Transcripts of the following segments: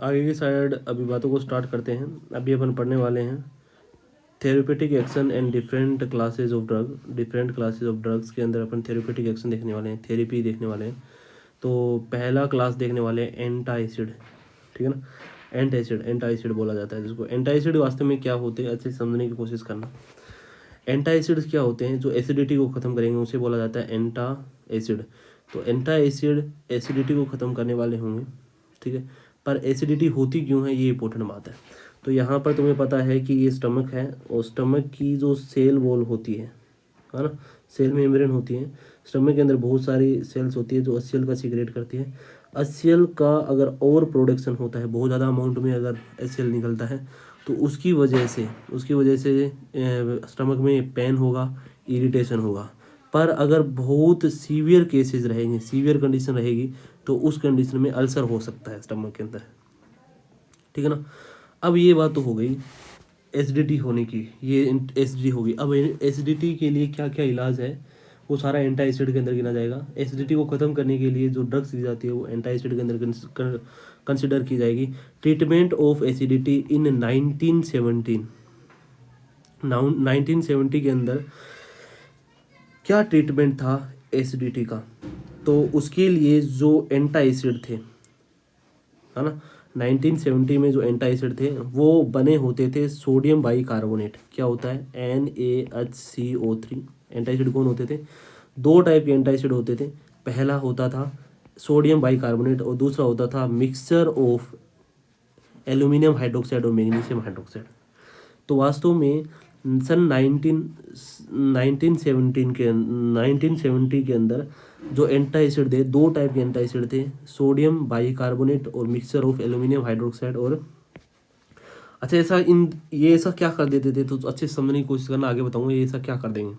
आगे की साइड अभी बातों को स्टार्ट करते हैं। अभी अपन पढ़ने वाले हैं therapeutic action and different classes of drug. Different classes of drugs के अंदर अपन थेरेपेटिक एक्शन देखने वाले हैं, थेरेपी देखने वाले हैं। तो पहला क्लास देखने वाले हैं एंटासिड, ठीक है ना। एंटासिड, एंटासिड बोला जाता है जिसको। एंटासिड वास्तव में क्या होते हैं अच्छे से समझने की कोशिश करना। एंटासिड्स क्या होते हैं? जो एसिडिटी को ख़त्म करेंगे उसे बोला जाता है एंटा एसिड। तो एंटा एसिड एसिडिटी को ख़त्म करने वाले होंगे, ठीक है। पर एसिडिटी होती क्यों है, ये इंपॉर्टेंट बात है। तो यहाँ पर तुम्हें पता है कि ये स्टमक है, और स्टमक की जो सेल वॉल होती है ना, सेल मेम्ब्रेन होती है। स्टमक के अंदर बहुत सारी सेल्स होती है जो HCl का सिक्रेट करती है। HCl का अगर ओवर प्रोडक्शन होता है, बहुत ज़्यादा अमाउंट में अगर HCl निकलता है, तो उसकी वजह से स्टमक में पेन होगा, इरिटेशन होगा। पर अगर बहुत सीवियर केसेस रहेंगे, सीवियर कंडीशन रहेगी, तो उस कंडीशन में अल्सर हो सकता है स्टमक के अंदर, ठीक है ना। अब ये बात तो हो गई एसिडिटी होने की, ये एसिडिटी होगी। अब एसिडिटी के लिए क्या क्या इलाज है, वो सारा एंटी एसिड के अंदर गिना जाएगा। एसिडिटी को ख़त्म करने के लिए जो ड्रग्स दी जाती है वो एंटी एसिड के अंदर कंसिडर की जाएगी। ट्रीटमेंट ऑफ एसिडिटी इन 1917, 1970 के अंदर क्या ट्रीटमेंट था एसिडिटी का? तो उसके लिए जो एंटी एसिड थे, है ना, 1970 में जो एंटी एसिड थे वो बने होते थे सोडियम बाइकार्बोनेट। क्या होता है? NaHCO3। एंटी एसिड कौन होते थे? दो टाइप के एंटी एसिड होते थे। पहला होता था सोडियम बाइकार्बोनेट और दूसरा होता था मिक्सचर ऑफ एल्यूमिनियम हाइड्रोक्साइड और मैग्नीशियम हाइड्रोक्साइड। तो वास्तव में सन 1970 के अंदर जो एंटी एसिड थे, दो टाइप के एंटी एसिड थे, सोडियम बाइकार्बोनेट और मिक्सचर ऑफ एल्यूमिनियम हाइड्रोक्साइड। और अच्छा, ये ऐसा क्या कर देते थे, तो अच्छे से समझने की कोशिश करना, आगे बताऊंगा ये ऐसा क्या कर देंगे।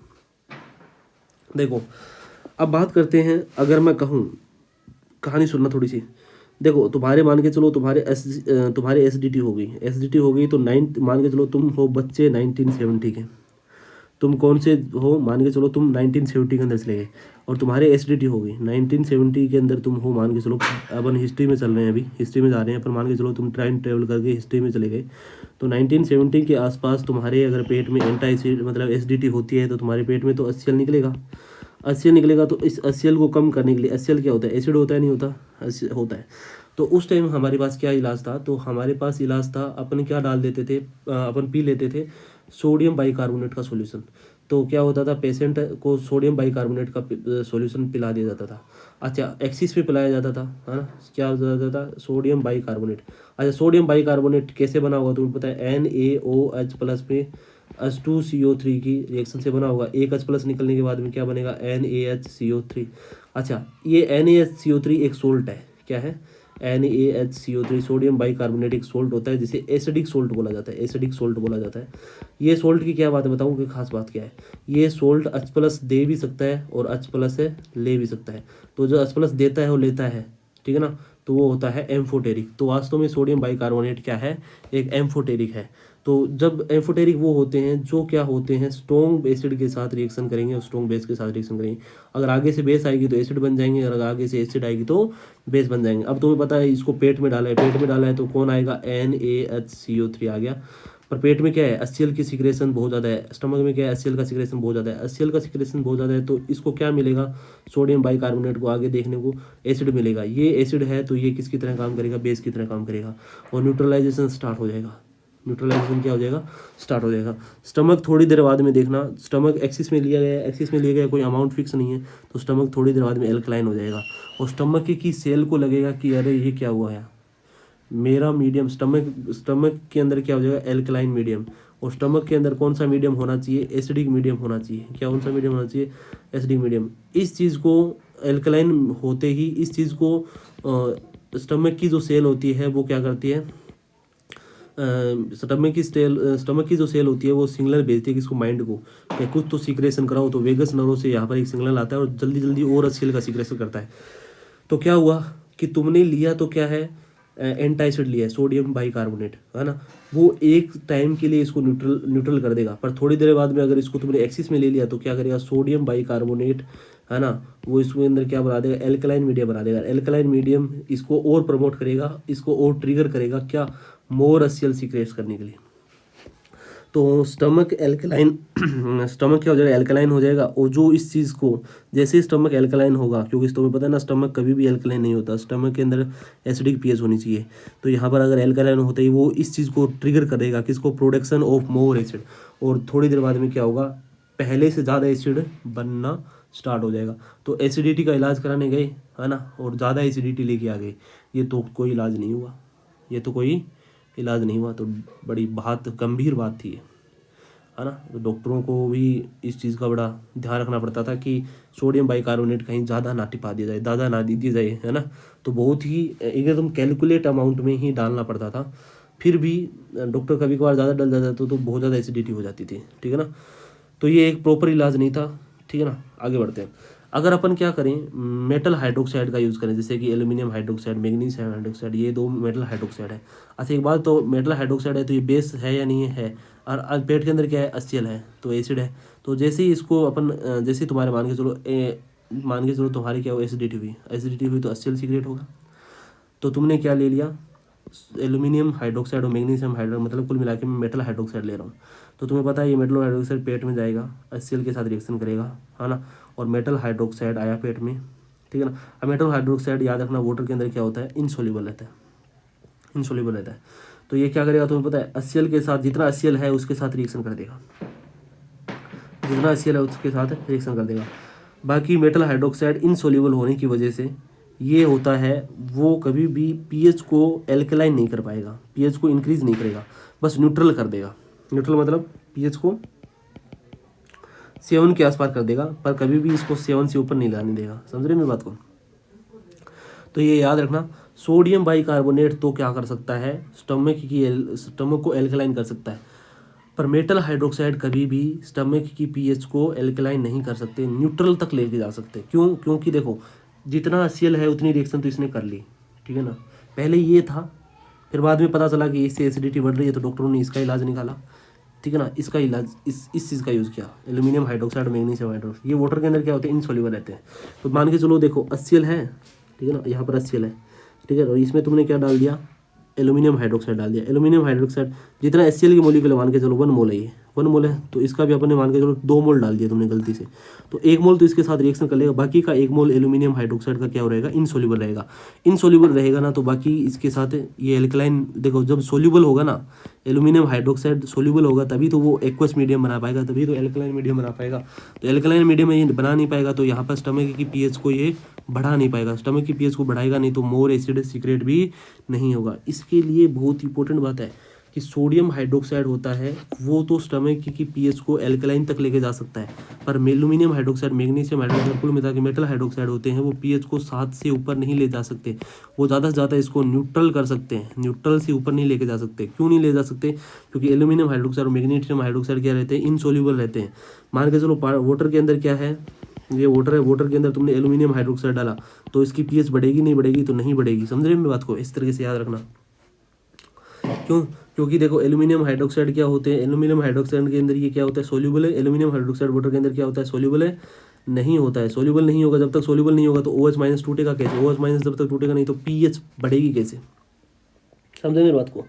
देखो, अब बात करते हैं, अगर मैं कहूँ, कहानी सुनना थोड़ी सी। देखो, तुम्हारे मान के चलो तुम्हारी एसिडिटी हो गई तो मान के चलो तुम हो बच्चे 1970 के। तुम कौन से हो? मान के चलो तुम 1970 के अंदर चले गए और तुम्हारी एसिडिटी हो गई 1970 के अंदर। तुम हो, मान के चलो, अपन हिस्ट्री में चल रहे हैं, अभी हिस्ट्री में जा रहे हैं, पर मान के चलो तुम टाइम ट्रेवल करके हिस्ट्री में चले गए। तो 1970 के आसपास तुम्हारे अगर पेट में एंटी एसिड मतलब एसिडिटी होती है, तो तुम्हारे पेट में तो HCl निकलेगा। HCl निकलेगा तो इस HCl को कम करने के लिए, HCl क्या होता है? एसिड होता है, नहीं होता? होता है। तो उस टाइम हमारे पास क्या इलाज था? तो हमारे पास इलाज था, अपन क्या डाल देते थे, अपन पी लेते थे सोडियम बाइकार्बोनेट का सॉल्यूशन। तो क्या होता था, पेशेंट को सोडियम बाइकार्बोनेट का सॉल्यूशन पिला दिया जाता था। अच्छा, एक्सिस पे पिलाया जाता था, है ना। क्या होता था? Sodium bicarbonate. अच्छा, सोडियम बाइकार्बोनेट कैसे बना होगा तुम्हें पता है? NaOH प्लस में H2CO3 की रिएक्शन से बना होगा। एक H प्लस निकलने के बाद में क्या बनेगा? NaHCO3। अच्छा, ये NaHCO3 एक सोल्ट है। क्या है? NaHCO3 सोडियम बाइकार्बोनेट एक सोल्ट होता है, जिसे एसिडिक सोल्ट बोला जाता है, एसिडिक सोल्ट बोला जाता है। ये सोल्ट की क्या बात है बताऊँ कि खास बात क्या है? ये सोल्ट H प्लस दे भी सकता है और H प्लस है ले भी सकता है। तो जो H प्लस देता है वो लेता है, ठीक है ना, तो वो होता है एम्फोटेरिक। तो वास्तव में सोडियम बाइकार्बोनेट क्या है? एक एम्फोटेरिक है। तो जब एम्फोटेरिक वो होते हैं जो क्या होते हैं, स्ट्रॉन्ग एसिड के साथ रिएक्शन करेंगे और स्ट्रॉन्ग बेस के साथ रिएक्शन करेंगे। अगर आगे से बेस आएगी तो एसिड बन जाएंगे, अगर आगे से एसिड आएगी तो बेस बन जाएंगे। अब तुम्हें पता है, इसको पेट में डाला है तो कौन आएगा? NaHCO3 आ गया। पर पेट में क्या है? HCl की सिक्रेशन बहुत ज़्यादा है। स्टमक में क्या है? HCl का सिक्रेशन बहुत ज़्यादा है। HCl का सिक्रेशन बहुत ज़्यादा है तो इसको क्या मिलेगा? सोडियम बाइकार्बोनेट को आगे देखने को एसिड मिलेगा। ये एसिड है तो ये किसकी तरह काम करेगा? बेस की तरह काम करेगा और न्यूट्रलाइजेशन स्टार्ट हो जाएगा। न्यूट्रलाइजेशन क्या हो जाएगा? स्टार्ट हो जाएगा। स्टमक थोड़ी देर बाद में देखना, स्टमक एक्सिस में लिया गया है, एक्सिस में लिया गया कोई अमाउंट फिक्स नहीं है, तो स्टमक थोड़ी देर बाद में एल्कलाइन हो जाएगा और स्टमक की सेल को लगेगा कि अरे ये क्या हुआ है, मेरा मीडियम स्टमक के अंदर क्या हो जाएगा? Alkaline medium. और स्टमक के अंदर कौन सा मीडियम होना चाहिए? एसिडिक मीडियम होना चाहिए। क्या कौन सा मीडियम होना चाहिए? Acidic medium. इस चीज़ को एल्कलाइन होते ही इस चीज़ को स्टमक की जो सेल होती है वो क्या करती है? स्टमक की जो सेल होती है वो सिग्नल भेजती है किसको? माइंड को, कि कुछ तो सीक्रेशन कराओ। तो वेगस नर्व से यहाँ पर एक सिग्नल आता है और जल्दी जल्दी और HCl का सीक्रेशन करता है। तो क्या हुआ कि तुमने लिया तो क्या है? एंटाइसिड लिया है, सोडियम बाइकार्बोनेट, है ना, वो एक टाइम के लिए इसको न्यूट्रल कर देगा, पर थोड़ी देर बाद में अगर इसको तुमने एक्सिस में ले लिया तो क्या करेगा, सोडियम बाइकार्बोनेट, है ना, वो इसके अंदर क्या बना देगा, एल्कलाइन मीडियम बना देगा। एल्कलाइन मीडियम इसको और प्रमोट करेगा, इसको और ट्रिगर करेगा क्या, मोर HCl सीक्रेट्स करने के लिए। तो स्टमक एल्कलाइन स्टमक क्या हो जाएगा, एल्कलाइन हो जाएगा। और जो इस चीज़ को, जैसे ही स्टमक एल्कलाइन होगा, क्योंकि तुम्हें पता है ना स्टमक कभी भी एल्कलाइन नहीं होता, स्टमक के अंदर एसिडिक पीएच होनी चाहिए। तो यहाँ पर अगर एल्कलाइन होता ही वो इस चीज़ को ट्रिगर करेगा, किसको, प्रोडक्शन ऑफ मोर एसिड, और थोड़ी देर बाद में क्या होगा, पहले से ज़्यादा एसिड बनना स्टार्ट हो जाएगा। तो एसिडिटी का इलाज कराने गए, है ना, और ज़्यादा एसिडिटी लेके आ गए, ये तो कोई इलाज नहीं हुआ, ये तो कोई इलाज नहीं हुआ। तो बड़ी बात गंभीर बात थी, है ना। तो डॉक्टरों को भी इस चीज़ का बड़ा ध्यान रखना पड़ता था कि सोडियम बाइकार्बोनेट कहीं ज़्यादा ना टिपा दिया जाए, ज़्यादा ना दी दी जाए, है ना। तो बहुत ही एकदम कैलकुलेट अमाउंट में ही डालना पड़ता था। फिर भी डॉक्टर कभी कभार ज़्यादा डल जाता तो बहुत ज़्यादा एसिडिटी हो जाती थी, ठीक है ना। तो ये एक प्रॉपर इलाज नहीं था, ठीक है ना। आगे बढ़ते हैं। अगर अपन क्या करें, मेटल हाइड्रोक्साइड का यूज़ करें, जैसे कि एल्यूमिनियम हाइड्रोक्साइड, मैग्नीशियम हाइड्रोक्साइड, ये दो मेटल हाइड्रोक्साइड है। अच्छा एक बात, तो मेटल हाइड्रोक्साइड है तो ये बेस है या नहीं है, और पेट के अंदर क्या है, HCl है, तो एसिड है। तो जैसे ही इसको अपन जैसे ही तुम्हारे मान के चलो तुम्हारी क्या हो, एसिडिटी हुई तो HCl सीक्रेट होगा। तो तुमने क्या ले लिया, एल्यूमिनियम हाइड्रोक्साइड और मैग्नीशियम हाइड्रोक्साइड, मतलब कुल मिला के मैं मेटल हाइड्रोक्साइड ले रहा हूँ। तो तुम्हें पता है ये मेटल हाइड्रोक्साइड पेट में जाएगा, HCl के साथ रिएक्शन करेगा, है ना, और मेटल हाइड्रोक्साइड आया पेट में, ठीक है ना। अब मेटल हाइड्रोक्साइड याद रखना वाटर के अंदर क्या होता है, इनसोल्यूबल रहता है। तो ये क्या करेगा तुम्हें पता है, HCl के साथ, जितना HCl है उसके साथ रिएक्शन कर देगा, बाकी मेटल हाइड्रोक्साइड इनसोल्यूबल होने की वजह से ये होता है, वो कभी भी पीएच को एल्कलाइन नहीं कर पाएगा, पीएच को इंक्रीज नहीं करेगा, बस न्यूट्रल कर देगा। न्यूट्रल मतलब पीएच को 7 के आसपास कर देगा, पर कभी भी इसको 7 से ऊपर नहीं लाने देगा। समझ रहे मेरी बात को। तो ये याद रखना, सोडियम बाइकार्बोनेट तो क्या कर सकता है, स्टमक को एल्कलाइन कर सकता है, पर मेटल हाइड्रोक्साइड कभी भी स्टमक की पीएच को एल्कलाइन नहीं कर सकते, न्यूट्रल तक लेके जा सकते। क्यों, क्योंकि देखो जितना HCl है उतनी रिएक्शन तो इसने कर ली, ठीक है ना। पहले ये था, फिर बाद में पता चला कि इससे एसिडिटी बढ़ रही है, तो डॉक्टरों ने इसका इलाज निकाला, ठीक है ना। इसका इलाज इस चीज़ का यूज़ किया, एल्यूमिनियम हाइड्रोक्साइड, मैग्नीशियम हाइड्रोक्साइड। ये वाटर के अंदर क्या होते हैं, इनसोल्यूबल रहते हैं। तो मान के चलो देखो HCl है, ठीक है ना, यहाँ पर HCl है, ठीक है, और इसमें तुमने क्या डाल दिया, एल्यूमिनियम हाइड्रोक्साइड डाल दिया। एल्यूमिनियम हाइड्रोक्साइड जितना HCl की मोलिक्यूल मान के चलो 1 मोल है, ये 1 मोल है, तो इसका भी अपने मान के चलो 2 मोल डाल दिया तुमने गलती से, तो 1 मोल तो इसके साथ रिएक्शन कर लेगा, बाकी का 1 मोल एल्यूमिनियम हाइड्रोक्साइड का क्या हो रहेगा, इनसोल्यूबल रहेगा ना, तो बाकी इसके साथ ये एल्कलाइन, देखो जब सोल्यूबल होगा ना, एल्यूमिनियम हाइड्रोक्साइड सोल्यूबल होगा तभी तो वो एक्वस मीडियम बना पाएगा, तभी तो एल्कलाइन मीडियम बना पाएगा। तो एल्कलाइन मीडियम ये बना नहीं पाएगा, तो यहाँ पर स्टमक की पीएच को ये बढ़ा नहीं पाएगा, स्टमक की पीएच को बढ़ाएगा नहीं तो मोर एसिड सीक्रेट भी नहीं होगा। इसके लिए बहुत इंपॉर्टेंट बात है कि सोडियम हाइड्रोक्साइड होता है वो तो स्टमक की पीएच को एल्कलाइन तक लेके जा सकता है, पर एल्यूमिनियम हाइड्रोक्साइड, मैग्नीशियम हाइड्रोक्साइड, कुल मिला के मेटल हाइड्रोक्साइड होते हैं, वो पीएच को 7 से ऊपर नहीं ले जा सकते। वो ज़्यादा से ज़्यादा इसको न्यूट्रल कर सकते हैं, न्यूट्रल से ऊपर नहीं लेके जा सकते। क्यों नहीं ले जा सकते, क्योंकि एल्यूमिनियम हाइड्रोक्साइड और मैग्नीशियम हाइड्रोक्साइड क्या रहते हैं, इनसोल्यूबल रहते हैं। मान के चलो वाटर के अंदर क्या है, ये वाटर है, वाटर के अंदर तुमने एल्यूमिनियम हाइड्रोक्साइड डाला तो इसकी पीएच बढ़ेगी नहीं बढ़ेगी, तो नहीं बढ़ेगी। समझ रहे हैं मेरी बात को, इस तरीके से याद रखना। क्यों, क्योंकि देखो एल्यूमिनियम हाइड्रोक्साइड क्या होते हैं, एल्यूमिनियम हाइड्रोक्साइड के अंदर ये क्या होता है, सोल्यूबल है। एल्यूमिनियम हाइड्रोक्साइड वाटर के अंदर क्या होता है, सोल्यूबल है, नहीं होता है, सोल्यूबल नहीं होगा। जब तक सोल्यूबल नहीं होगा तो OH- टूटेगा कैसे, OH- जब तक टूटेगा नहीं तो पीएच बढ़ेगी कैसे। समझे मेरी बात को,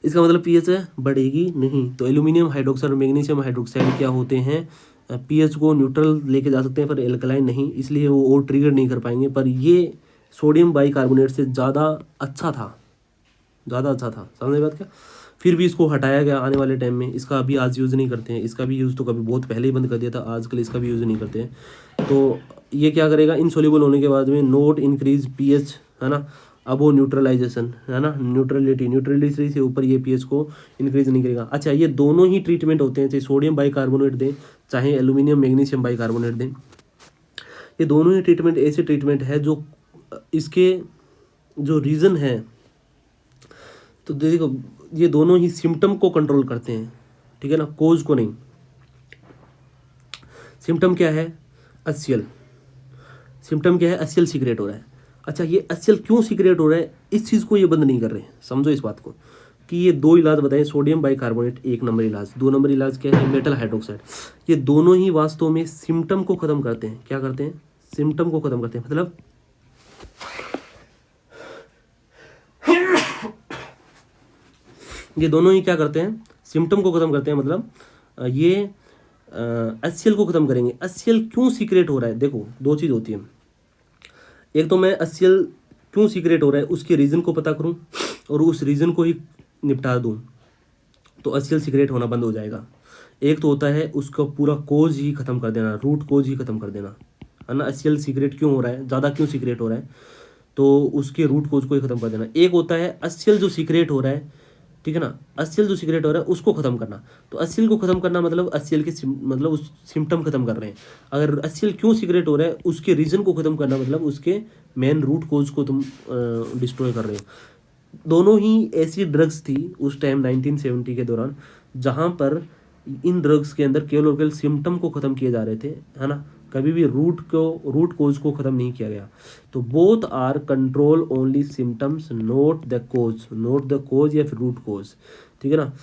इसका मतलब पीएच बढ़ेगी नहीं। तो एल्यूमिनियम हाइड्रोक्साइड और मैग्नीशियम हाइड्रोक्साइड क्या होते हैं, पीएच को न्यूट्रल लेके जा सकते हैं पर एल्कलाइन नहीं, इसलिए वो और ट्रिगर नहीं कर पाएंगे। पर ये सोडियम बाइकार्बोनेट से ज़्यादा अच्छा था, समझे बात क्या। फिर भी इसको हटाया गया आने वाले टाइम में, इसका अभी आज यूज़ नहीं करते हैं, इसका भी यूज़ तो कभी बहुत पहले ही बंद कर दिया था, आजकल इसका भी यूज़ नहीं करते हैं। तो ये क्या करेगा, इनसोल्यूबल होने के बाद में नोट इंक्रीज पीएच, है ना, अब वो न्यूट्रलाइजेशन, है ना, न्यूट्रलिटी से ऊपर ये पीएच को इंक्रीज नहीं करेगा। अच्छा, ये दोनों ही ट्रीटमेंट होते हैं, चाहे सोडियम बाइकार्बोनेट दें चाहे एल्यूमिनियम मैग्नीशियम बाइकार्बोनेट दें, ये दोनों ही ट्रीटमेंट ऐसे ट्रीटमेंट है जो इसके जो रीज़न है, तो देखो ये दोनों ही सिम्टम को कंट्रोल करते हैं, ठीक है ना, कोज को नहीं। सिम्टम क्या है, HCl, सिम्टम क्या है, HCl सीक्रेट हो रहा है। अच्छा, ये HCl क्यों सीक्रेट हो रहा है, इस चीज़ को ये बंद नहीं कर रहे हैं। समझो इस बात को कि ये दो इलाज बताए, सोडियम बाइकार्बोनेट 1 नंबर इलाज, 2 नंबर इलाज क्या है, मेटल हाइड्रोक्साइड। ये दोनों ही वास्तव में सिम्टम को खत्म करते हैं। क्या करते हैं, सिम्टम को खत्म करते हैं। मतलब ये दोनों ही क्या करते हैं, सिम्टम को खत्म करते हैं। मतलब ये HCl को खत्म करेंगे। HCl क्यों सीक्रेट हो रहा है, देखो दो चीज़ होती है। एक तो मैं HCl क्यों सीक्रेट हो रहा है उसके रीज़न को पता करूं और उस रीज़न को ही निपटा दूं, तो HCl सीक्रेट होना बंद हो जाएगा। एक तो होता है उसका पूरा कोज ही खत्म कर देना, रूट कोज ही खत्म कर देना, है ना। HCl सीक्रेट क्यों हो रहा है, ज़्यादा क्यों सीक्रेट हो रहा है, तो उसके रूट कोज को ही खत्म कर देना। एक होता है HCl जो सीक्रेट हो रहा है, ठीक है ना, HCl जो सीक्रेट हो रहा है उसको खत्म करना। तो HCl को खत्म करना मतलब HCl के मतलब उस सिम्टम खत्म कर रहे हैं। अगर HCl क्यों सीक्रेट हो रहा है उसके रीज़न को खत्म करना मतलब उसके मेन रूट कोज को तुम डिस्ट्रॉय कर रहे हो। दोनों ही ऐसी ड्रग्स थी उस टाइम 1970 के दौरान जहाँ पर इन ड्रग्स के अंदर केवल और केवल सिम्टम को ख़त्म किए जा रहे थे, है ना। कभी भी रूट कोज को ख़त्म नहीं किया गया। तो both are control only symptoms, not the cause या फिर रूट कोज, ठीक है ना।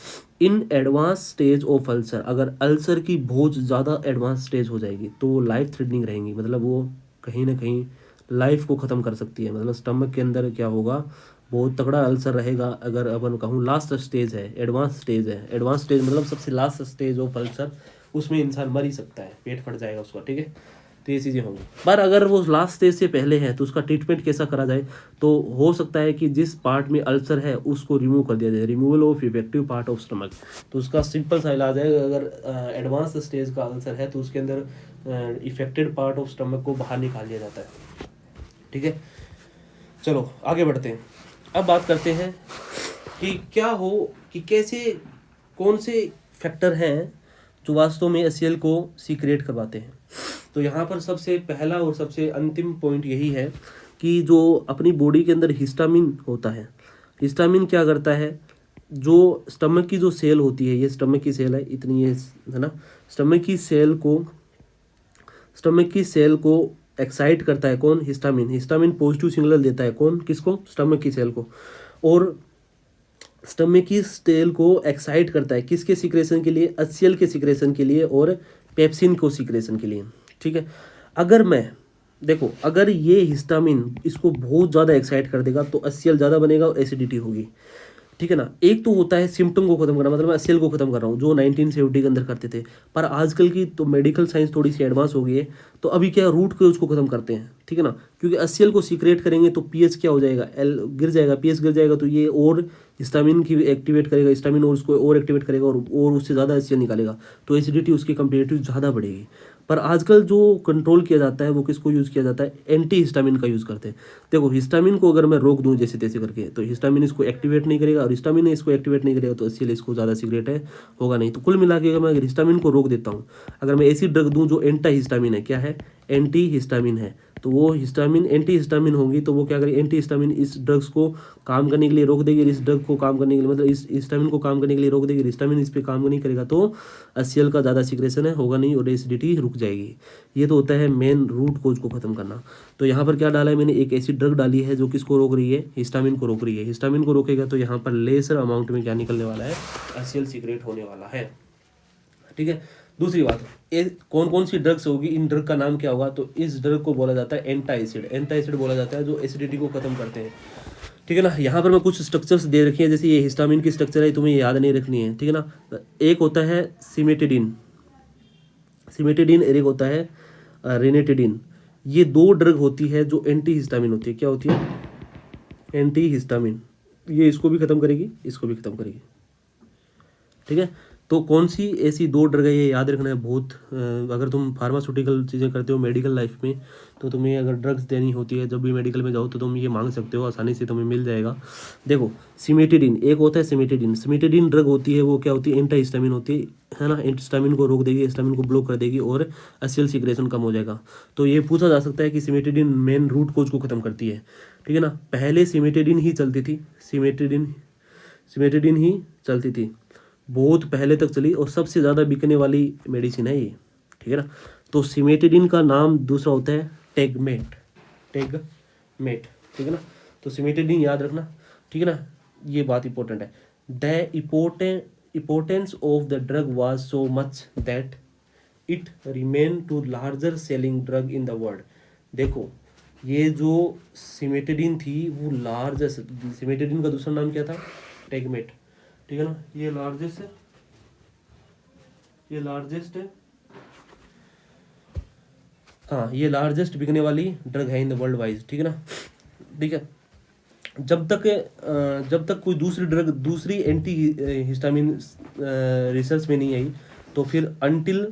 In advance stage of ulcer, अगर अल्सर की बहुत ज़्यादा एडवांस स्टेज हो जाएगी तो वो लाइफ थ्रेटनिंग रहेंगी, मतलब वो कहीं ना कहीं लाइफ को ख़त्म कर सकती है। मतलब स्टमक के अंदर क्या होगा, बहुत तगड़ा अल्सर रहेगा। अगर अपन कहूँ लास्ट स्टेज है, एडवांस स्टेज है, एडवांस स्टेज मतलब सबसे लास्ट स्टेज ऑफ अल्सर, उसमें इंसान मर ही सकता है, पेट फट जाएगा उसका, ठीक है। तो ये चीज़ें होंगी। पर अगर वो लास्ट स्टेज से पहले है तो उसका ट्रीटमेंट कैसा करा जाए, तो हो सकता है कि जिस पार्ट में अल्सर है उसको रिमूव कर दिया जाए, removal of effective part of stomach. तो उसका सिंपल सा इलाज है, अगर एडवांस स्टेज का अल्सर है तो उसके अंदर इफेक्टेड पार्ट ऑफ स्टमक को बाहर निकाल लिया जाता है, ठीक है। चलो आगे बढ़ते हैं। अब बात करते हैं कि क्या हो कि कैसे, कौन से फैक्टर हैं जो वास्तव में HCl को सीक्रेट करवाते हैं। तो यहाँ पर सबसे पहला और सबसे अंतिम पॉइंट यही है कि जो अपनी बॉडी के अंदर हिस्टामिन होता है, हिस्टामिन क्या करता है, जो स्टमक की जो सेल होती है, ये स्टमक की सेल है इतनी, ये है ना, स्टमक की सेल को एक्साइट करता है कौन, हिस्टामिन पॉजिटिव सिग्नल देता है कौन, किसको, स्टमक की सेल को। और स्टमक की सेल को एक्साइट करता है किसके सीक्रेशन के लिए, HCl के सीक्रेशन के लिए और पेप्सिन को सीक्रेशन के लिए, ठीक है। अगर मैं देखो, अगर ये हिस्टामिन इसको बहुत ज़्यादा एक्साइट कर देगा तो HCl ज़्यादा बनेगा और एसिडिटी होगी, ठीक है ना। एक तो होता है सिम्टम को खत्म करना, मतलब मैं HCl को खत्म कर रहा हूँ, जो 1970 के अंदर करते थे। पर आजकल की तो मेडिकल साइंस थोड़ी सी एडवांस हो गई है, तो अभी क्या रूट को उसको खत्म करते हैं, ठीक है ना। क्योंकि HCl को सीक्रेट करेंगे तो pH क्या हो जाएगा, गिर जाएगा, pH गिर जाएगा तो ये और हिस्टामिन की एक्टिवेट करेगा, हिस्टामिन और उसको और एक्टिवेट करेगा और उससे ज़्यादा HCl निकालेगा, तो एसिडिटी उसकी कंपेरेटिव ज़्यादा बढ़ेगी। पर आजकल जो कंट्रोल किया जाता है वो किसको यूज़ किया जाता है, एंटी हिस्टामिन का यूज़ करते हैं। देखो हिस्टामिन को अगर मैं रोक दूं जैसे तैसे करके, तो हिस्टामिन इसको एक्टिवेट नहीं करेगा, और हिस्टामिन इसको एक्टिवेट नहीं करेगा तो HCl इसको ज़्यादा सीक्रेट है होगा नहीं। तो कुल मिला के अगर मैं हिस्टामिन को रोक देता हूँ, अगर मैं ऐसी ड्रग दूँ जो एंटी हिस्टामिन है, क्या है, एंटी हिस्टामिन है, तो वो हिस्टामिन एंटी हिस्टामिन होंगी, तो वो क्या करेगी, एंटी हिस्टामिन इस ड्रग्स को काम करने के लिए रोक देगी, इस ड्रग को काम करने के लिए, मतलब इस हिस्टामिन को काम करने के लिए रोक देगी, हिस्टामिन इस पे काम नहीं करेगा तो HCl का ज़्यादा सीक्रेशन है होगा नहीं और एसिडिटी रुक जाएगी। ये तो होता है मेन रूट कोज को खत्म करना। तो यहाँ पर क्या डाला है मैंने, एक ऐसी ड्रग डाली है जो किसको रोक रही है, हिस्टामिन को रोक रही है। हिस्टामिन को रोकेगा तो यहाँ पर लेसर अमाउंट में क्या निकलने वाला है, HCl सीक्रेट होने वाला है, ठीक है। दूसरी बात, कौन कौन सी ड्रग्स होगी, इन ड्रग का नाम क्या होगा, तो इस ड्रग को बोला जाता है एंटाइसिड बोला जाता है, जो एसिडिटी को खत्म करते हैं, ठीक है ना। यहाँ पर मैं कुछ स्ट्रक्चर्स दे रखी है, जैसे ये हिस्टामिन की स्ट्रक्चर है, तुम्हें याद नहीं रखनी है, ठीक है ना। एक होता है सिमेटिडिन, एक होता है रेनेटिडिन। ये दो ड्रग होती है जो एंटी हिस्टामिन होती है, क्या होती है, एंटी हिस्टामिन। ये इसको भी खत्म करेगी, इसको भी खत्म करेगी, ठीक है। तो कौन सी ऐसी दो ड्रग है ये याद रखना है बहुत। अगर तुम फार्मास्यूटिकल चीज़ें करते हो मेडिकल लाइफ में, तो तुम्हें अगर ड्रग्स देनी होती है जब भी मेडिकल में जाओ तो तुम ये मांग सकते हो, आसानी से तुम्हें मिल जाएगा। देखो सिमेटिडिन एक होता है, सिमेटिडिन ड्रग होती है, वो क्या होती है, एंटी हिस्टामिन होती है ना। हिस्टामिन को रोक देगी, हिस्टामिन को ब्लॉक कर देगी और HCl सीक्रेशन कम हो जाएगा। तो ये पूछा जा सकता है कि सिमेटिडिन मेन रूट कोज को खत्म करती है, ठीक है ना। पहले सिमेटिडिन ही चलती थी, सिमेटिडिन ही चलती थी, बहुत पहले तक चली और सबसे ज़्यादा बिकने वाली मेडिसिन है ये, ठीक है ना। तो सिमेटिडिन का नाम दूसरा होता है टेगमेट, मेट, ठीक है ना। तो सिमेटिडिन याद रखना, ठीक है ना, ये बात इंपॉर्टेंट है। The importance of the drug was so much that it remain to larger selling drug in the world. देखो ये जो सिमेटिडिन थी वो लार्जेस्ट, सिमेटिडिन का दूसरा नाम क्या था, टेगमेट, ठीक है ना। ये लार्जेस्ट हाँ ये लार्जेस्ट बिकने वाली ड्रग है इन द वर्ल्ड वाइज, ठीक है ना, ठीक है। जब तक कोई दूसरी ड्रग, दूसरी एंटी हिस्टामिन रिसर्च में नहीं आई, तो फिर अनटिल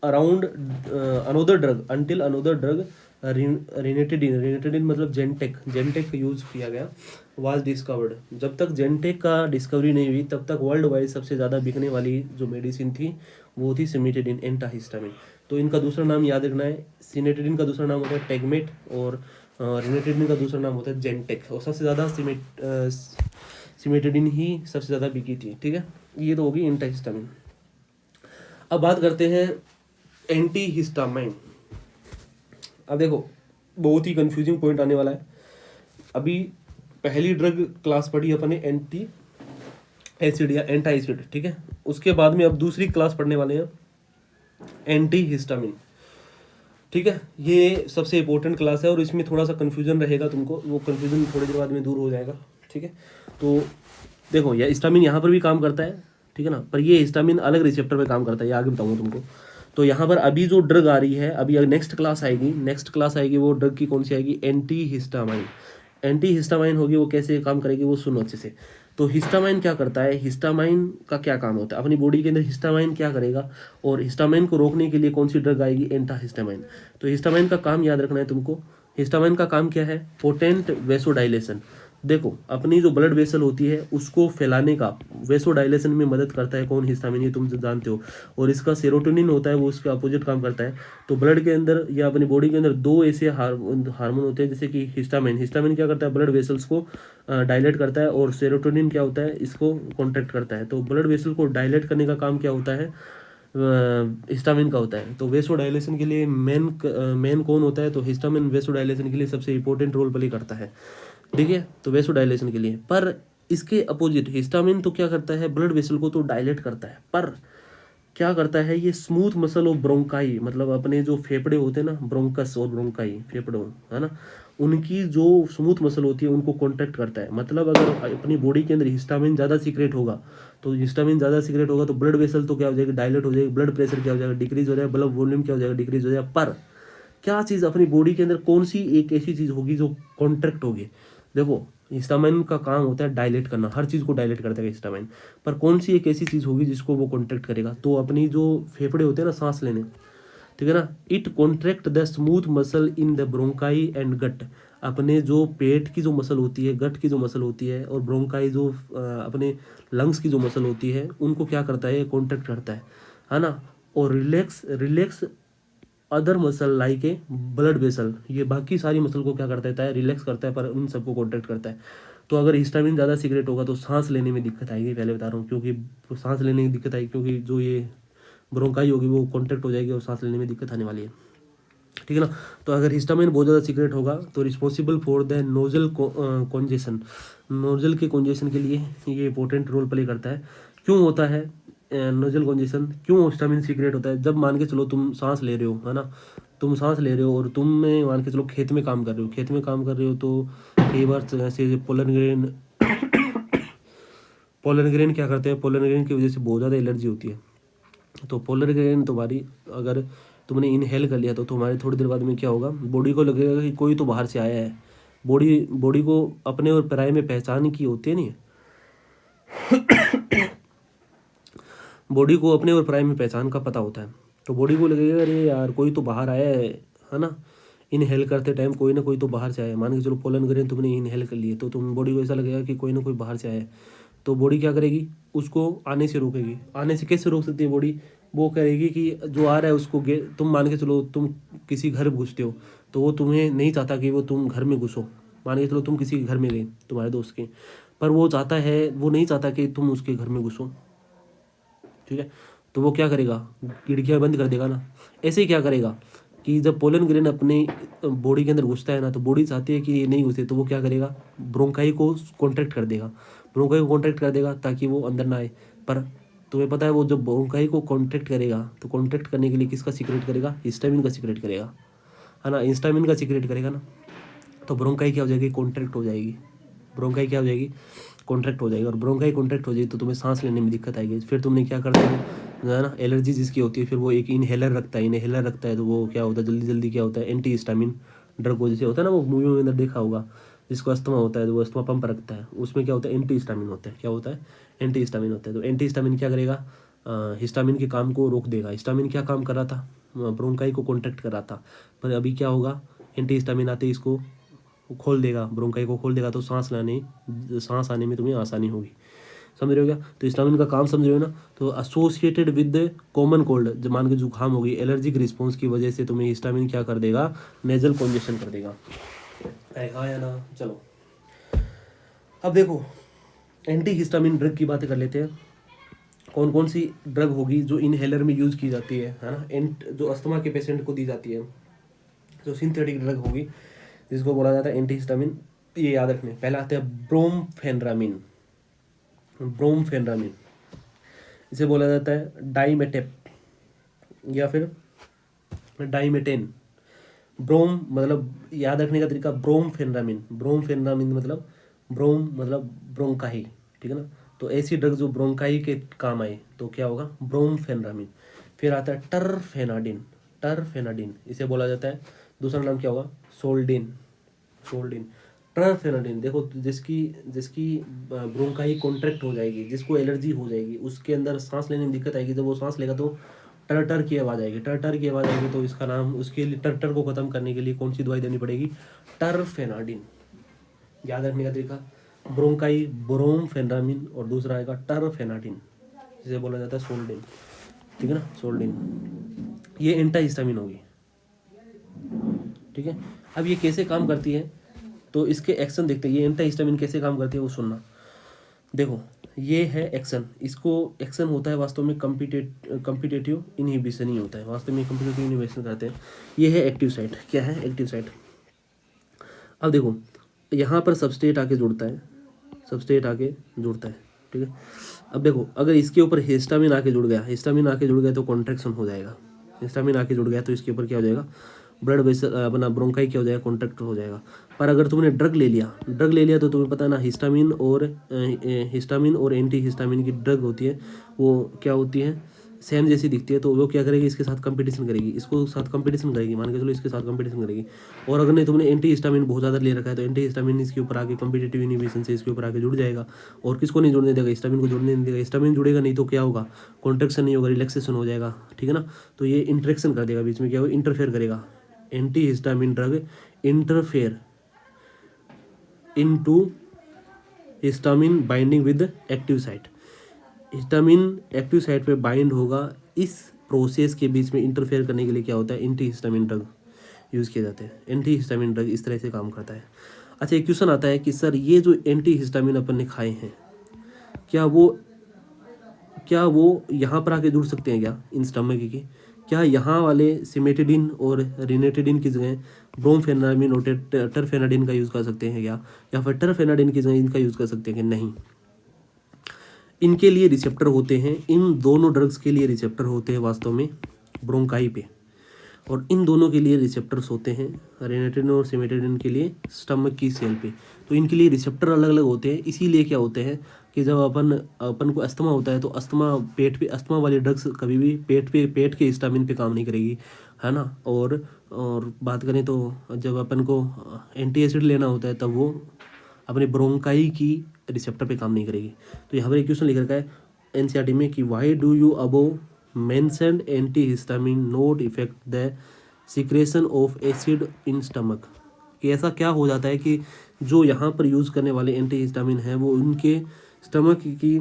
अनोदर ड्रग रिनेटिडिन मतलब जेनटेक यूज किया गया, वाज डिस्कवर्ड। जब तक जेनटेक का डिस्कवरी नहीं हुई तब तक वर्ल्ड वाइड सबसे ज़्यादा बिकने वाली जो मेडिसिन थी वो थी सिमेटिडिन एंटाहिस्टामिन। तो इनका दूसरा नाम याद रखना है, सिनेटिडिन का दूसरा नाम होता है टेगमेट और रिनेटिडिन का दूसरा नाम होता है जेनटेक। और सबसे ज़्यादा सिमेटिडिन ही सबसे ज़्यादा बिकी थी, ठीक है। ये तो होगी एंटाहिस्टामिन। अब बात करते हैं एंटी हिस्टामाइन। अब देखो बहुत ही कंफ्यूजिंग पॉइंट आने वाला है। अभी पहली ड्रग क्लास पढ़ी अपने एंटी एसिड या एंटा एसिड, ठीक है। उसके बाद में अब दूसरी क्लास पढ़ने वाले हैं एंटी हिस्टामिन, ठीक है। ये सबसे इंपॉर्टेंट क्लास है और इसमें थोड़ा सा कन्फ्यूजन रहेगा तुमको, वो कन्फ्यूजन थोड़ी देर बाद में दूर हो जाएगा, ठीक है। तो देखो ये हिस्टामिन यहाँ पर भी काम करता है, ठीक है ना, पर ये हिस्टामिन अलग रिसेप्टर पे काम करता है, ये आगे बताऊंगा तुमको। तो यहाँ पर अभी जो ड्रग आ रही है, अभी नेक्स्ट क्लास आएगी, वो ड्रग की कौन सी आएगी, एंटी हिस्टामाइन। एंटी हिस्टामाइन होगी, वो कैसे काम करेगी वो सुनो अच्छे से। तो हिस्टामाइन क्या करता है, हिस्टामाइन का क्या काम होता है, अपनी बॉडी के अंदर हिस्टामाइन क्या करेगा, और हिस्टामाइन को रोकने के लिए कौन सी ड्रग आएगी, एंटाहिस्टामाइन। तो हिस्टामाइन का काम याद रखना है तुमको। हिस्टामाइन का काम क्या है, पोटेंट वेसोडाइलेशन। देखो अपनी जो ब्लड वेसल होती है उसको फैलाने का, वेसोडाइलेशन में मदद करता है कौन, हिस्टामिन, ये तुम जानते हो। और इसका सेरोटोनिन होता है वो उसके अपोजिट काम करता है। तो ब्लड के अंदर या अपनी बॉडी के अंदर दो ऐसे हार्मोन होते हैं, जैसे कि हिस्टामिन क्या करता है, ब्लड वेसल्स को डायलेट करता है, और सेरोटोनिन क्या होता है, इसको कॉन्ट्रैक्ट करता है। तो ब्लड वेसल को डायलेट करने का काम क्या होता है, हिस्टामिन का होता है। तो वेसोडाइलेशन के लिए मेन कौन होता है, तो हिस्टामिन वेसोडाइलेशन के लिए सबसे इंपॉर्टेंट रोल प्ले करता है, ठीक है। तो वेसोडाइलेशन के लिए, पर इसके अपोजिट हिस्टामिन तो क्या करता है, ब्लड वेसल को तो डायलेट करता है, पर क्या करता है, ये स्मूथ मसल ऑफ ब्रोंकाई, मतलब अपने जो फेफड़े होते हैं ना, ब्रोंकस और ब्रोंकाई फेफड़ों, है ना, उनकी जो स्मूथ मसल होती है उनको कॉन्ट्रैक्ट करता है। मतलब अगर अपनी बॉडी के अंदर हिस्टामिन ज़्यादा सीक्रेट होगा, तो ब्लड वेसल तो क्या हो जाएगी, डायलेट हो जाएगी, ब्लड प्रेशर क्या हो जाएगा, डिक्रीज हो जाएगा, ब्लड वॉल्यूम क्या हो जाएगा, डिक्रीज हो जाएगा। पर क्या चीज़ अपनी बॉडी के अंदर कौन सी एक ऐसी चीज़ होगी जो कॉन्ट्रैक्ट होगी। देखो हिस्टामाइन का काम होता है डायलेट करना, हर चीज़ को डायलेट करता है हिस्टामाइन, पर कौन सी एक ऐसी चीज़ होगी जिसको वो कॉन्ट्रैक्ट करेगा, तो अपनी जो फेफड़े होते हैं ना सांस लेने, ठीक है ना, it contract the smooth muscle in the bronchi and gut. अपने जो पेट की जो मसल होती है, गट की जो मसल होती है, और ब्रोंकाई जो अपने लंग्स की जो मसल होती है, उनको क्या करता है, कॉन्ट्रैक्ट करता है ना। और relax other muscle like a blood vessel, ये बाकी सारी मसल को क्या कर देता है, रिलैक्स करता है, पर उन सबको कॉन्ट्रैक्ट करता है। तो अगर हिस्टामिन ज़्यादा सीक्रेट होगा तो सांस लेने में दिक्कत आएगी, पहले बता रहा हूँ, क्योंकि सांस लेने में दिक्कत आएगी, क्योंकि जो ये ब्रोंकाई होगी वो कॉन्ट्रैक्ट हो जाएगी और सांस लेने में दिक्कत आने वाली है, ठीक है ना। तो अगर हिस्टामिन बहुत ज़्यादा सीक्रेट होगा तो responsible for the nozzle congestion, nozzle के कॉन्जेशन के लिए ये इंपॉर्टेंट रोल प्ले करता है। क्यों होता है नोजल कॉन्जेशन, क्यों हिस्टामिन सीक्रेट होता है, जब मान के चलो तुम सांस ले रहे हो, है ना, तुम सांस ले रहे हो और तुम में मान के चलो खेत में काम कर रहे हो, तो कई बार ऐसे पोलन ग्रेन क्या करते हैं, पोलन ग्रेन की वजह से बहुत ज़्यादा एलर्जी होती है। तो पोलर ग्रेन तुम्हारी अगर तुमने इनहेल कर लिया तो तुम्हारी थोड़ी देर बाद में क्या होगा, बॉडी को लगेगा कि कोई तो बाहर से आया है। बॉडी को अपने और पराये में पहचान की होती है नहीं, बॉडी को अपने और पराये में पहचान का पता होता है। तो बॉडी को लगेगा अरे यार कोई तो बाहर आया है ना, इनहेल करते टाइम कोई ना कोई तो बाहर से आया है। मान के चलो पोलन ग्रेन तुमने इनहेल कर लिए, तो तुम बॉडी को ऐसा लगेगा कि कोई ना कोई बाहर से आया है। तो बॉडी क्या करेगी, उसको आने से रोकेगी। आने से कैसे रोक सकती है बॉडी, वो करेगी कि जो आ रहा है उसको तुम मान के चलो तुम किसी घर में घुसते हो, तो वो तुम्हें नहीं चाहता कि वो तुम घर में घुसो। मान के चलो तुम किसी घर में गए तुम्हारे दोस्त के, पर वो नहीं चाहता कि तुम उसके घर में घुसो, ठीक है। तो वो क्या करेगा, खिड़कियाँ बंद कर देगा ना। ऐसे ही क्या करेगा कि जब पोलन ग्रेन अपने बॉडी के अंदर घुसता है ना, तो बॉडी चाहती है कि ये नहीं घुसे, तो वो क्या करेगा, ब्रोंकाई को कॉन्ट्रैक्ट कर देगा, ब्रोंकाई को कॉन्ट्रैक्ट कर देगा ताकि वो अंदर ना आए। पर तुम्हें पता है वो जब ब्रोंकाई को कॉन्ट्रैक्ट करेगा तो कॉन्ट्रैक्ट करने के लिए किसका सीक्रेट करेगा, हिस्टामिन का सीक्रेट करेगा, है ना, हिस्टामिन का सीक्रेट करेगा ना। तो ब्रोंकाई क्या हो जाएगी, कॉन्ट्रैक्ट हो जाएगी, ब्रोंकाई क्या हो जाएगी, कॉन्ट्रैक्ट हो जाएगी। और ब्रोंकाई कॉन्ट्रैक्ट हो जाएगी तो तुम्हें सांस लेने में दिक्कत आएगी। फिर तुमने क्या करते हो, है ना, एलर्जी जिसकी होती है, फिर वो एक इनहेलर रखता है, इनहेलर रखता है तो वो क्या होता है, जल्दी जल्दी क्या होता है, एंटी हिस्टामिन ड्रग को, जैसे होता है ना वो मूवी में अंदर देखा होगा, जिसको अस्थमा होता है तो वो अस्थमा पंप रखता है, उसमें क्या होता है, एंटी हिस्टामिन होता है, क्या होता है, एंटी हिस्टामिन होता है। तो एंटी हिस्टामिन क्या करेगा, हिस्टामिन के काम को रोक देगा। हिस्टामिन क्या काम कर रहा था, ब्रोंकाई को कॉन्ट्रैक्ट कर रहा था, पर अभी क्या होगा, एंटी हिस्टामिन आते ही इसको खोल देगा, ब्रोंकाई को खोल देगा, तो सांस आने में तुम्हें आसानी होगी। समझ रहे हो क्या, तो हिस्टामिन का काम समझ रहे हो ना। तो एसोसिएटेड विद कॉमन कोल्ड, जब मान के जुकाम होगी, एलर्जिक रिस्पॉन्स की वजह से तुम्हें हिस्टामिन क्या कर देगा, नेजल कॉन्जेशन कर देगा। हाँ या ना। चलो अब देखो एंटी हिस्टामिन ड्रग की बातें कर लेते हैं। कौन कौन सी ड्रग होगी जो इनहेलर में यूज की जाती है ना, जो अस्थमा के पेशेंट को दी जाती है, जो सिंथेटिक ड्रग होगी जिसको बोला जाता है एंटी हिस्टामिन। ये याद रखने, पहला आता है ब्रोमफेनरामिन, ब्रोमफेनरामिन इसे बोला जाता है डाइमेटेप या फिर डाइमेटेन। ब्रोम मतलब याद रखने का तरीका, ब्रोमफेनरामिन, ब्रोमफेनरामिन मतलब ब्रोंकाई, ठीक है ना। तो ऐसी ड्रग जो ब्रोंकाई के काम आए तो क्या होगा, ब्रोमफेनरामिन। फिर आता है टरफेनाडिन, टरफेनाडिन इसे बोला जाता है, दूसरा नाम क्या होगा, सोल्डिन, सोल्डिन। टरफेनाडिन देखो, जिसकी ब्रोंकाई कॉन्ट्रैक्ट हो जाएगी, जिसको एलर्जी हो जाएगी, उसके अंदर सांस लेने में दिक्कत आएगी, जब वो सांस लेगा तो टर की आवाज़ आएगी, टर की आवाज़ आएगी, तो इसका नाम, उसके लिए टर को ख़त्म करने के लिए कौन सी दवाई देनी पड़ेगी, टरफेनाडिन। याद रखने का तरीका, ब्रोंकाई ब्रोमफेनरामिन और दूसरा आएगा टरफेनाडिन, जिसे बोला जाता है सोल्डिन, ठीक है ना, सोल्डिन। ये एंटी हिस्टामिन होगी, ठीक है। अब ये कैसे काम करती है, तो इसके एक्शन देखते हैं, ये एंटी हिस्टामिन कैसे काम करती है वो सुनना। देखो ये है एक्शन, इसको एक्शन होता है वास्तव में कम्पिटेटिव इनहिबिशन ही होता है, वास्तव में कम्पिटेटिव इनहिबिशन करते हैं। ये है एक्टिव साइट, क्या है एक्टिव साइट। अब देखो यहाँ पर सबस्ट्रेट आके जुड़ता है, सबस्ट्रेट आके जुड़ता है, ठीक है। अब देखो अगर इसके ऊपर हिस्टामिन आके जुड़ गया, हिस्टामिन आके जुड़ गया तो कॉन्ट्रैक्शन हो जाएगा, हिस्टामिन आके जुड़ गया तो इसके ऊपर क्या हो जाएगा, ब्लड वेसल अपना ब्रोंकाई क्या हो जाएगा, कॉन्ट्रैक्ट हो जाएगा। पर अगर तुमने ड्रग ले लिया तो तुम्हें पता है ना, हिस्टामिन और एंटी हिस्टामिन की ड्रग होती है, वो क्या होती है, सेम जैसी दिखती है, तो वो क्या करेगी, इसके साथ कंपटीशन करेगी, इसको साथ कंपटीशन करेगी, मान के चलो इसके साथ कंपटीशन करेगी। और अगर नहीं तुमने एंटी हिस्टामिन बहुत ज़्यादा ले रखा है तो एंटी हिस्टामिन इसके ऊपर आके कम्पिटेटिव इनहिबिशन से इसके ऊपर आके जुड़ जाएगा। और किसको नहीं जुड़ने देगा, हिस्टामिन को जुड़ने नहीं देगा। हिस्टामिन जुड़ेगा नहीं तो क्या होगा, कॉन्ट्रैक्शन नहीं होगा, रिलैक्सेशन हो जाएगा, ठीक है ना। तो ये इंटरेक्शन कर देगा बीच में, क्या होगा, इंटरफेयर करेगा। Anti histamine drug interfere into histamine binding with active site, histamine active site पे बाइंड होगा। इस प्रोसेस के बीच में इंटरफेयर करने के लिए क्या होता है, एंटी हिस्टामिन ड्रग यूज़ किए जाते हैं। एंटी हिस्टामिन ड्रग इस तरह से काम करता है। अच्छा एक क्वेश्चन आता है कि सर ये जो एंटी हिस्टामिन अपन ने खाए हैं, क्या वो यहाँ पर आके जुड़ सकते हैं क्या, इन स्टमक की, क्या यहाँ वाले सिमेटिडिन और रिनेटिडिन की जगह ब्रोमफेनामिन और टरफेनाडिन का यूज़ कर सकते हैं क्या, या फिर टरफेनाडिन की जगह इनका यूज़ कर सकते हैं कि नहीं। इनके लिए रिसेप्टर होते हैं, इन दोनों ड्रग्स के लिए रिसेप्टर होते हैं वास्तव में ब्रोंकाई पे, और इन दोनों के लिए रिसेप्टर्स होते हैं, रेनेटिन और सिमेटिडिन के लिए स्टमक की सेल पे। तो इनके लिए रिसेप्टर अलग अलग होते हैं। इसीलिए क्या होते हैं कि जब अपन को अस्थमा होता है तो अस्थमा वाली ड्रग्स कभी भी पेट के हिस्टामिन पे काम नहीं करेगी, है ना। और बात करें तो जब अपन को एंटी एसिड लेना होता है तब वो अपने ब्रोंकाई की रिसेप्टर पे काम नहीं करेगी। तो यहाँ पर एक क्वेश्चन लिख रखा है एनसीईआरटी में कि why do you above mentioned anti histamine note effect the secretion of acid in stomach, कि ऐसा क्या हो जाता है कि जो यहाँ पर यूज़ करने वाले एंटी हिस्टामिन हैं वो उनके स्टमक की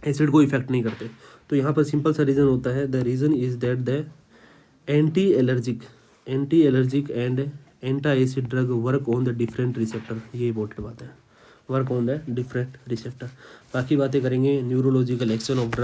एसिड को इफेक्ट नहीं करते। तो यहाँ पर सिंपल सा रीज़न होता है, the reason is that the anti allergic and anti acid drug work on the different receptor. ये इंपॉर्टेंट बात है, work on the different receptor. बाकी बातें करेंगे न्यूरोलॉजिकल एक्शन ऑफ ड्रग।